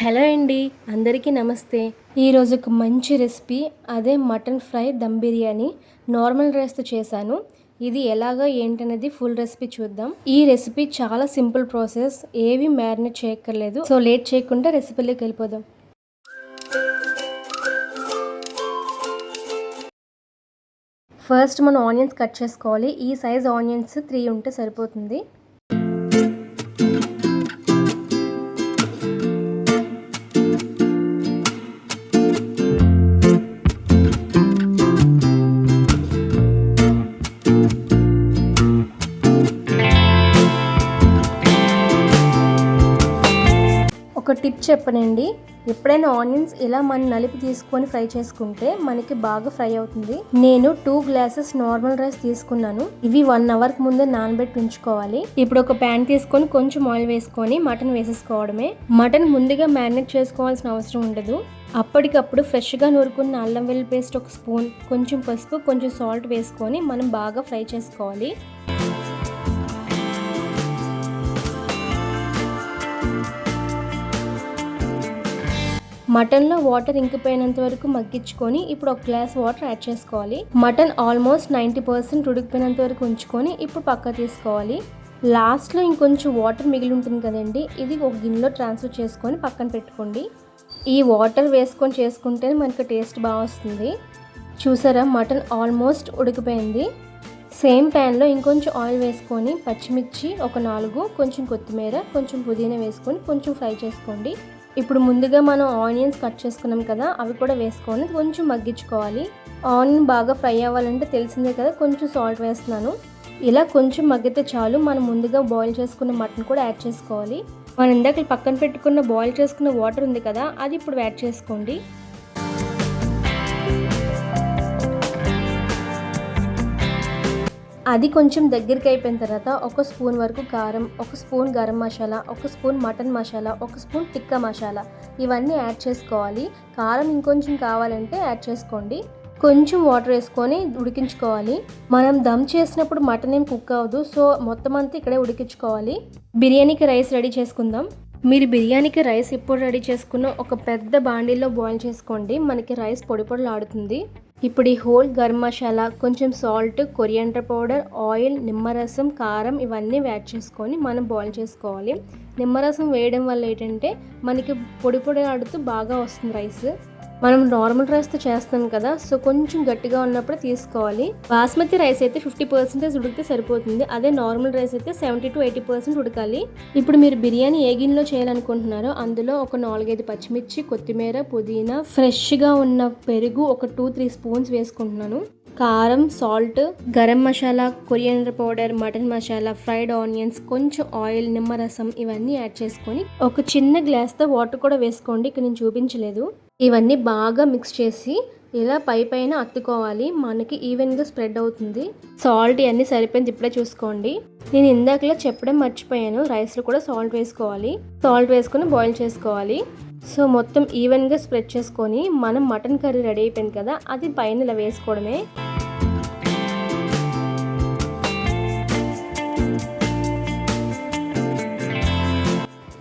Hello అండి, అందరికీ నమస్తే. ఈరోజు ఒక మంచి రెసిపీ, అదే mutton fry dum biryani normal రైస్తో చేశాను. ఇది ఎలాగా ఏంటనేది ఫుల్ రెసిపీ చూద్దాం. ఈ రెసిపీ చాలా సింపుల్ ప్రాసెస్, ఏవి మ్యారినేట్ చేయక్కర్లేదు. సో లేట్ చేయకుండా రెసిపీలోకి వెళ్ళిపోదాం. ఫస్ట్ మనం ఆనియన్స్ కట్ చేసుకోవాలి. ఈ సైజ్ ఆనియన్స్ 3 ఉంటే సరిపోతుంది. ఒక టిప్ చెప్పనండి, ఎప్పుడైనా ఆనియన్స్ ఇలా మనం నలిపి తీసుకొని ఫ్రై చేసుకుంటే మనకి బాగా ఫ్రై అవుతుంది. నేను 2 గ్లాసెస్ నార్మల్ రైస్ తీసుకున్నాను. ఇవి 1 అవర్కి ముందే నానబెట్టి ఉంచుకోవాలి. ఇప్పుడు ఒక ప్యాన్ తీసుకొని కొంచెం ఆయిల్ వేసుకొని మటన్ వేసేసుకోవడమే. మటన్ ముందుగా మ్యారినేట్ చేసుకోవాల్సిన అవసరం ఉండదు. అప్పటికప్పుడు ఫ్రెష్గా నూరుకున్న అల్లం వెల్లుల్లి పేస్ట్ 1 స్పూన్, కొంచెం పసుపు, కొంచెం సాల్ట్ వేసుకొని మనం బాగా ఫ్రై చేసుకోవాలి. మటన్లో వాటర్ ఇంకిపోయినంత వరకు మగ్గించుకొని ఇప్పుడు 1 గ్లాస్ వాటర్ యాడ్ చేసుకోవాలి. మటన్ ఆల్మోస్ట్ 90% ఉడికిపోయినంత వరకు ఉంచుకొని ఇప్పుడు పక్క తీసుకోవాలి. లాస్ట్లో ఇంకొంచెం వాటర్ మిగిలి ఉంటుంది కదండి, ఇది ఒక గిన్నెలో ట్రాన్స్ఫర్ చేసుకొని పక్కన పెట్టుకోండి. ఈ వాటర్ వేసుకొని చేసుకుంటేనే మనకి టేస్ట్ బాగా వస్తుంది. చూసారా, మటన్ ఆల్మోస్ట్ ఉడికిపోయింది. సేమ్ ప్యాన్లో ఇంకొంచెం ఆయిల్ వేసుకొని పచ్చిమిర్చి ఒక 4, కొంచెం కొత్తిమీర, కొంచెం పుదీనా వేసుకొని కొంచెం ఫ్రై చేసుకోండి. ఇప్పుడు ముందుగా మనం ఆనియన్స్ కట్ చేసుకున్నాం కదా, అవి కూడా వేసుకొని కొంచెం మగ్గించుకోవాలి. ఆనియన్ బాగా ఫ్రై అవ్వాలంటే తెలిసిందే కదా, కొంచెం సాల్ట్ వేస్తున్నాను. ఇలా కొంచెం మగ్గితే చాలు. మనం ముందుగా బాయిల్ చేసుకున్న మటన్ కూడా యాడ్ చేసుకోవాలి. మనం ఇందాక పక్కన పెట్టుకున్న బాయిల్ చేసుకున్న వాటర్ ఉంది కదా, అది ఇప్పుడు యాడ్ చేసుకోండి. అది కొంచెం దగ్గరికి అయిపోయిన తర్వాత 1 స్పూన్ వరకు కారం, 1 spoon garam masala, 1 spoon mutton masala, 1 spoon tikka masala, ఇవన్నీ యాడ్ చేసుకోవాలి. కారం ఇంకొంచెం కావాలంటే యాడ్ చేసుకోండి. కొంచెం వాటర్ వేసుకొని ఉడికించుకోవాలి. మనం దమ్ చేసినప్పుడు మటన్ ఏం కుక్ అవ్వదు, సో మొత్తం అంతా ఇక్కడే ఉడికించుకోవాలి. బిర్యానీకి రైస్ రెడీ చేసుకుందాం. మీరు బిర్యానీకి రైస్ ఇప్పుడు రెడీ చేసుకున్న ఒక పెద్ద బాండీలో బాయిల్ చేసుకోండి. మనకి రైస్ పొడి పొడిలాడుతుంది. ఇప్పుడు ఈ హోల్ గరం మసాలా, కొంచెం సాల్ట్, కొరియాండర్ పౌడర్, ఆయిల్, నిమ్మరసం, కారం ఇవన్నీ యాడ్ చేసుకొని మనం బాయిల్ చేసుకోవాలి. నిమ్మరసం వేయడం వల్ల ఏంటంటే మనకి పొడి పొడి ఆడుతూ బాగా వస్తుంది రైస్. మనం నార్మల్ రైస్తో చేస్తాం కదా, సో కొంచెం గట్టిగా ఉన్నప్పుడు తీసుకోవాలి. బాస్మతి రైస్ అయితే 50% ఉడికితే సరిపోతుంది. అదే నార్మల్ రైస్ అయితే 70 to 80% ఉడకాలి. ఇప్పుడు మీరు బిర్యానీ ఏ గిన్నెలో చేయాలనుకుంటున్నారో అందులో ఒక 4-5 పచ్చిమిర్చి, కొత్తిమీర, పుదీనా, ఫ్రెష్గా ఉన్న పెరుగు ఒక 2-3 స్పూన్స్ వేసుకుంటున్నాను. కారం, salt, garam masala, coriander powder, mutton masala, fried onions, కొంచెం ఆయిల్, నిమ్మరసం ఇవన్నీ యాడ్ చేసుకొని ఒక చిన్న గ్లాస్తో వాటర్ కూడా వేసుకోండి. ఇక్కడ నేను చూపించలేదు. ఇవన్నీ బాగా మిక్స్ చేసి ఇలా పైన అత్తుకోవాలి. మనకి ఈవెన్గా స్ప్రెడ్ అవుతుంది. సాల్ట్ ఇవన్నీ సరిపోయింది, ఇప్పుడే చూసుకోండి. నేను ఇందాకలా చెప్పడం మర్చిపోయాను, రైస్లో కూడా సాల్ట్ వేసుకోవాలి. సాల్ట్ వేసుకొని బాయిల్ చేసుకోవాలి. సో మొత్తం ఈవెన్గా స్ప్రెడ్ చేసుకొని మనం మటన్ కర్రీ రెడీ అయిపోయింది కదా, అది పైన ఇలా వేసుకోవడమే.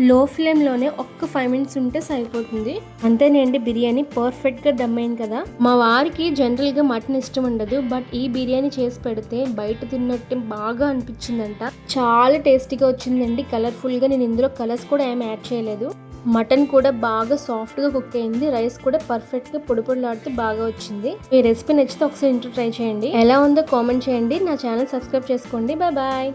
లో ఫ్లేమ్లోనే ఒక్క 5 మినిట్స్ ఉంటే సరిపోతుంది. అంతేనండి, బిర్యానీ పర్ఫెక్ట్గా దమ్ అయింది కదా. మా వారికి జనరల్గా మటన్ ఇష్టం ఉండదు, బట్ ఈ బిర్యానీ చేసి పెడితే బయట తిన్నట్టు బాగా అనిపించిందంట. చాలా టేస్టీగా వచ్చిందండి, కలర్ఫుల్గా. నేను ఇందులో కలర్స్ కూడా ఏమి యాడ్ చేయలేదు. మటన్ కూడా బాగా సాఫ్ట్గా కుక్ అయింది. రైస్ కూడా పర్ఫెక్ట్గా పొడి పొడిలాడుతూ బాగా వచ్చింది. ఈ రెసిపీ నచ్చితే ఒకసారి ఇంట్లో ట్రై చేయండి. ఎలా ఉందో కామెంట్ చేయండి. నా ఛానల్ సబ్స్క్రైబ్ చేసుకోండి. Bye bye.